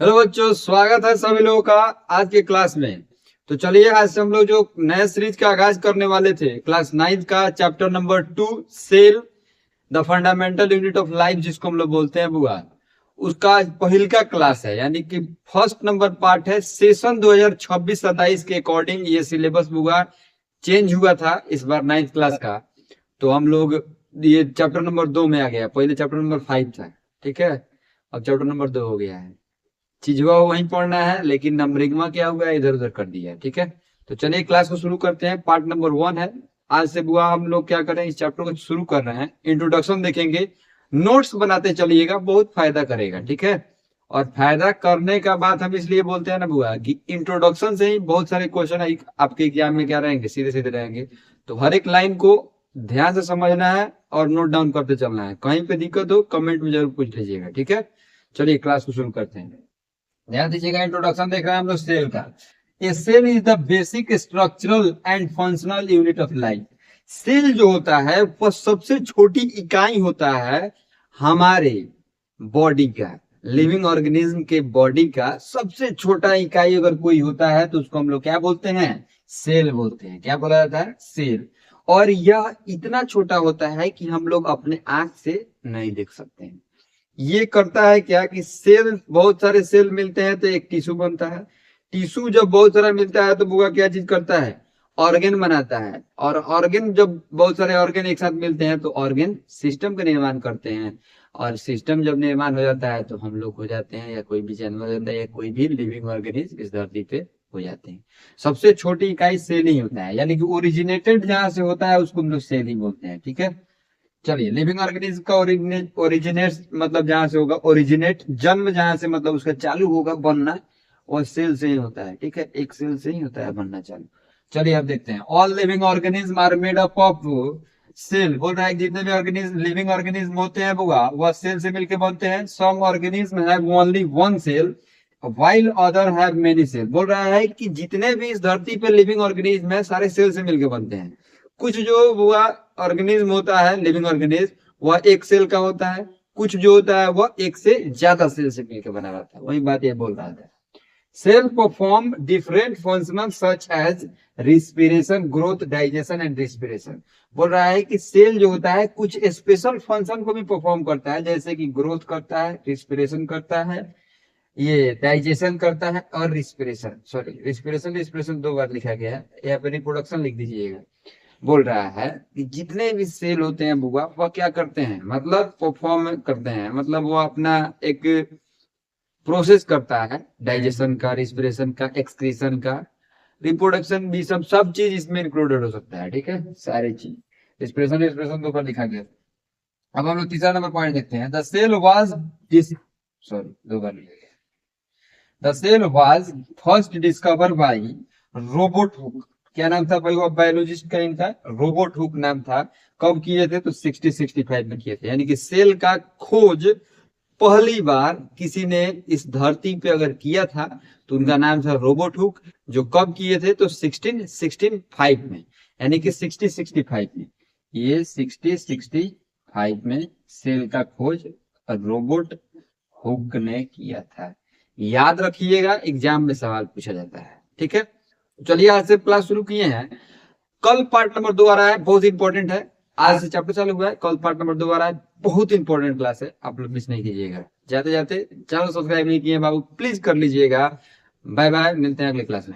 Hello बच्चों, स्वागत है सभी लोगों का आज के क्लास में। तो चलिए आज से हम लोग जो नए सीरीज का आगाज करने वाले थे, क्लास 9 का chapter number 2 cell the fundamental unit of life, जिसको हम लोग बोलते हैं बुआ, उसका आज पहिल का क्लास है। यानी कि फर्स्ट नंबर पार्ट है। सेशन 2026-27 के अकॉर्डिंग ये सिलेबस बुआ चेंज हुआ था इस बार 9th क्लास का। तो हम लोग ये चैप्टर नंबर 2 में आ गया। पहले चैप्टर नंबर 5 था, ठीक है। अब चैप्टर नंबर 2 हो गया है। चीजवा वहीं पढ़ना है, लेकिन नंबरिंगमा क्या हुआ है, इधर उधर कर दिया है, ठीक है। तो चलिए क्लास को शुरू करते हैं। पार्ट नंबर 1 है। आज से बुआ हम लोग क्या करें, इस चैप्टर को शुरू कर रहे हैं। इंट्रोडक्शन देखेंगे, नोट्स बनाते चलिएगा, बहुत फायदा करेगा, ठीक है। और फायदा करने का बात हम इसलिए बोलते हैं ना बुआ कि इंट्रोडक्शन से ही बहुत सारे क्वेश्चन आपके एग्जाम में क्या रहेंगे, सीधे सीधे रहेंगे। तो हर एक लाइन को ध्यान से समझना है और नोट डाउन करते चलना है। कहीं पे दिक्कत हो कमेंट में जरूर पूछ लीजिएगा, ठीक है। चलिए क्लास को शुरू करते हैं। ध्यान दीजिएगा, इंट्रोडक्शन देख रहे हैं हम लोग सेल का। A cell is the basic structural and functional unit of life. Cell जो होता है वह सबसे छोटी इकाई होता है हमारे बॉडी का, लिविंग ऑर्गेनिज्म के बॉडी का सबसे छोटा इकाई अगर कोई होता है तो उसको हम लोग क्या बोलते हैं, सेल बोलते हैं। क्या बोला जाता है, सेल। और यह इतना छोटा होता है कि हम लोग अपने आंख से नहीं देख सकते हैं। ये करता है क्या कि सेल, बहुत सारे सेल मिलते हैं तो एक टिश्यू बनता है। टिश्यू जब बहुत सारा मिलता है तो बुआ क्या चीज करता है, ऑर्गेन बनाता है। और ऑर्गेन, जब बहुत सारे ऑर्गेन एक साथ मिलते हैं तो ऑर्गेन सिस्टम का निर्माण करते हैं। और सिस्टम जब निर्माण हो जाता है तो हम लोग हो जाते हैं, या कोई भी जानवर हो जाता है, या कोई भी लिविंग ऑर्गेनिज्म इस धरती पे हो जाते हैं। सबसे छोटी इकाई सेल ही होता है। यानी कि ओरिजिनेटेड जहां से होता है उसको हम लोग सेल ही बोलते हैं, ठीक है। चलिए, लिविंग ऑर्गेनिज्म का ओरिजिनेट मतलब जहां से होगा, ओरिजिनेट जन्म जहां से मतलब उसका चालू होगा बनना, और सेल से ही होता है, ठीक है। एक सेल से ही होता है बनना चालू। चलिए अब देखते हैं। All living organism are made up of cell. बोल रहा है जितने भी ऑर्गेनिज्म, लिविंग ऑर्गेनिज्म होते हैं बुआ, वह सेल से मिलकर बनते हैं। Some organism have only one cell while other have many cell. बोल रहा है कि जितने भी इस धरती पे लिविंग ऑर्गेनिज्म है सारे सेल से मिलकर बनते हैं। कुछ जो हुआ ऑर्गेनिज्म होता है, लिविंग ऑर्गेनिज्म, वह एक सेल का होता है। कुछ जो होता है वह एक से ज्यादा सेल से मिलकर बना रहता है। वही बात ये बोल रहा था। Cell perform different functional such as respiration, growth, digestion and respiration. बोल रहा है कि सेल जो होता है कुछ स्पेशल फंक्शन को भी परफॉर्म करता है, जैसे कि ग्रोथ करता है, रिस्पिरेशन करता है, ये डाइजेशन करता है, और रिस्पिरेशन, सॉरी रिस्पिरेशन रिस्पिरेशन दो बार लिखा गया है, यहाँ पे रिप्रोडक्शन लिख दीजिएगा। बोल रहा है कि जितने भी सेल होते हैं बुआ, वह क्या करते हैं, मतलब परफॉर्म करते हैं, मतलब वो अपना एक प्रोसेस करता है, डाइजेशन का, रिस्पिरेशन का, एक्सक्रीशन का, रिप्रोडक्शन भी, सब चीज इसमें इंक्लूडेड हो सकता है, ठीक है। सारी चीज रिस्पिरेशन रिस्पिरेशन तो लिखा गया। अब हम लोग तीसरा नंबर पॉइंट देखते हैं। द सेल वाज सॉरी दो बार लिखा गया। The cell was first discover by Robert Hooke. क्या नाम था भाई, वो बायोलॉजिस्ट का इनका, रोबोट हुक नाम था। कब किए थे तो 60-65 में किए थे। यानी कि सेल का खोज पहली बार किसी ने इस धरती पे अगर किया था तो उनका नाम था रोबोट हुक। जो कब किए थे तो 1665 में, यानी कि 60-65 में। ये 60-65 में सेल का खोज रोबोट हुक ने किया था। याद रखिएगा, एग्जाम में सवाल पूछा जाता है, ठीक है। चलिए आज से क्लास शुरू किए हैं। कल पार्ट नंबर 2 आ रहा है, बहुत इंपॉर्टेंट है। आज से चैप्टर चालू हुआ है, कल पार्ट नंबर 2 आ रहा है, बहुत इंपॉर्टेंट क्लास है, आप लोग मिस नहीं कीजिएगा। जाते जाते चैनल सब्सक्राइब नहीं किए बाबू, प्लीज कर लीजिएगा। बाय बाय, मिलते हैं अगले क्लास में।